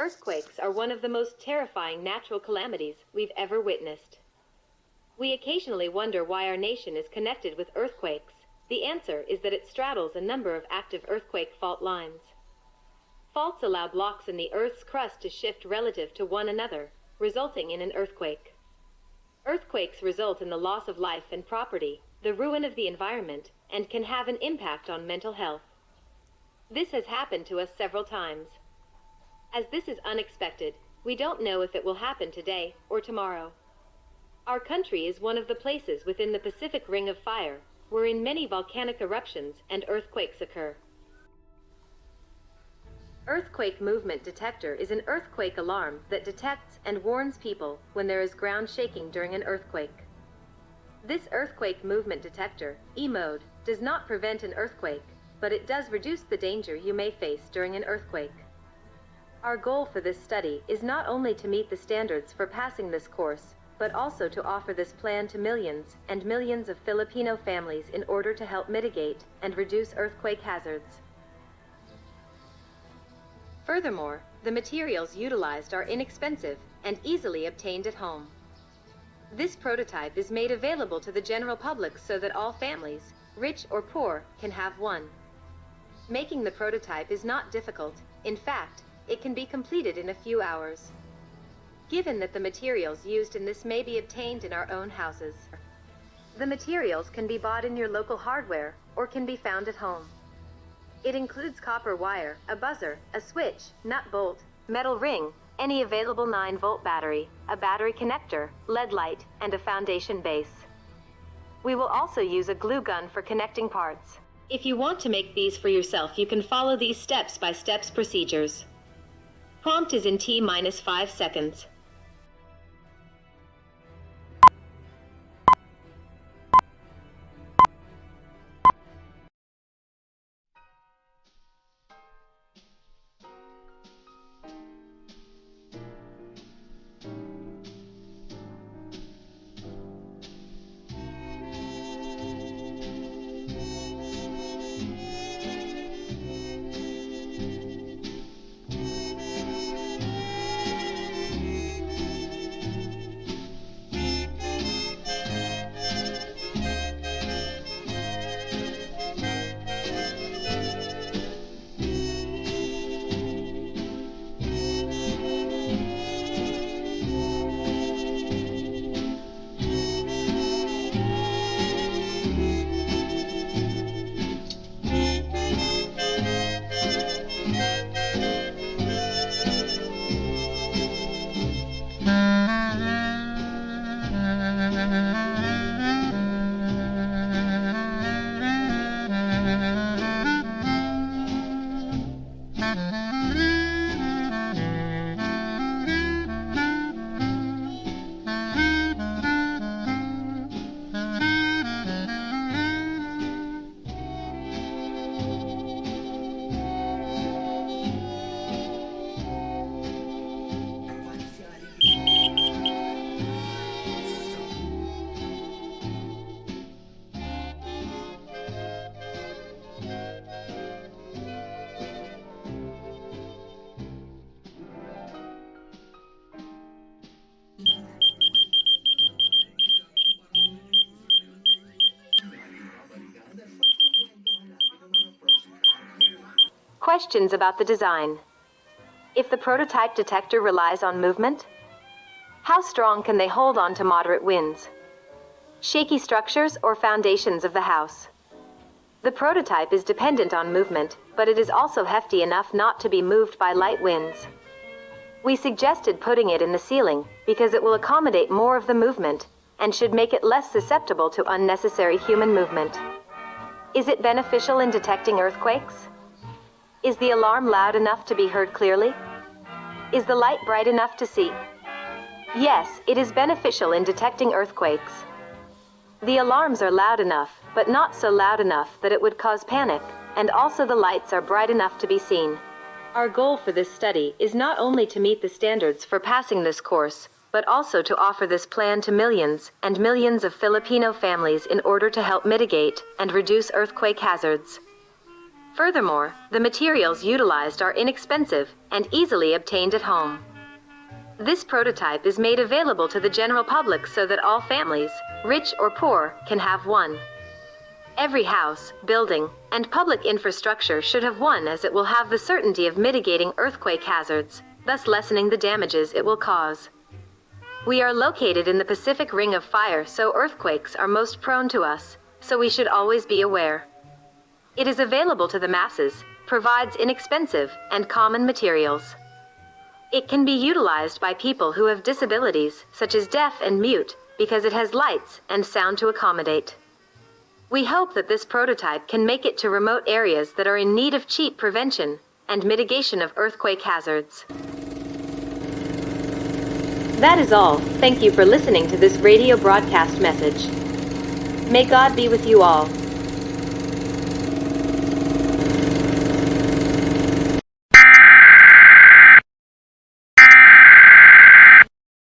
Earthquakes are one of the most terrifying natural calamities we've ever witnessed. We occasionally wonder why our nation is connected with earthquakes. The answer is that it straddles a number of active earthquake fault lines. Faults allow blocks in the Earth's crust to shift relative to one another, resulting in an earthquake. Earthquakes result in the loss of life and property, the ruin of the environment, and can have an impact on mental health. This has happened to us several times. As this is unexpected, we don't know if it will happen today or tomorrow. Our country is one of the places within the Pacific Ring of Fire, wherein many volcanic eruptions and earthquakes occur. Earthquake Movement Detector is an earthquake alarm that detects and warns people when there is ground shaking during an earthquake. This earthquake movement detector, MoDe, does not prevent an earthquake, but it does reduce the danger you may face during an earthquake. Our goal for this study is not only to meet the standards for passing this course, but also to offer this plan to millions and millions of Filipino families in order to help mitigate and reduce earthquake hazards. Furthermore, the materials utilized are inexpensive and easily obtained at home. This prototype is made available to the general public so that all families, rich or poor, can have one. Making the prototype is not difficult. In fact, it can be completed in a few hours. Given that the materials used in this may be obtained in our own houses. The materials can be bought in your local hardware or can be found at home. It includes copper wire, a buzzer, a switch, nut bolt, metal ring, any available 9-volt battery, a battery connector, LED light, and a foundation base. We will also use a glue gun for connecting parts. If you want to make these for yourself, you can follow these step-by-step procedures. Prompt is in T-5 seconds. Questions about the design. If the prototype detector relies on movement, how strong can they hold on to moderate winds? Shaky structures or foundations of the house? The prototype is dependent on movement, but it is also hefty enough not to be moved by light winds. We suggested putting it in the ceiling because it will accommodate more of the movement and should make it less susceptible to unnecessary human movement. Is it beneficial in detecting earthquakes? Is the alarm loud enough to be heard clearly? Is the light bright enough to see? Yes, it is beneficial in detecting earthquakes. The alarms are loud enough, but not so loud enough that it would cause panic, and also the lights are bright enough to be seen. Our goal for this study is not only to meet the standards for passing this course, but also to offer this plan to millions and millions of Filipino families in order to help mitigate and reduce earthquake hazards. Furthermore, the materials utilized are inexpensive and easily obtained at home. This prototype is made available to the general public so that all families, rich or poor, can have one. Every house, building, and public infrastructure should have one, as it will have the certainty of mitigating earthquake hazards, thus lessening the damages it will cause. We are located in the Pacific Ring of Fire, so earthquakes are most prone to us, so we should always be aware. It is available to the masses, provides inexpensive and common materials. It can be utilized by people who have disabilities, such as deaf and mute, because it has lights and sound to accommodate. We hope that this prototype can make it to remote areas that are in need of cheap prevention and mitigation of earthquake hazards. That is all. Thank you for listening to this radio broadcast message. May God be with you all.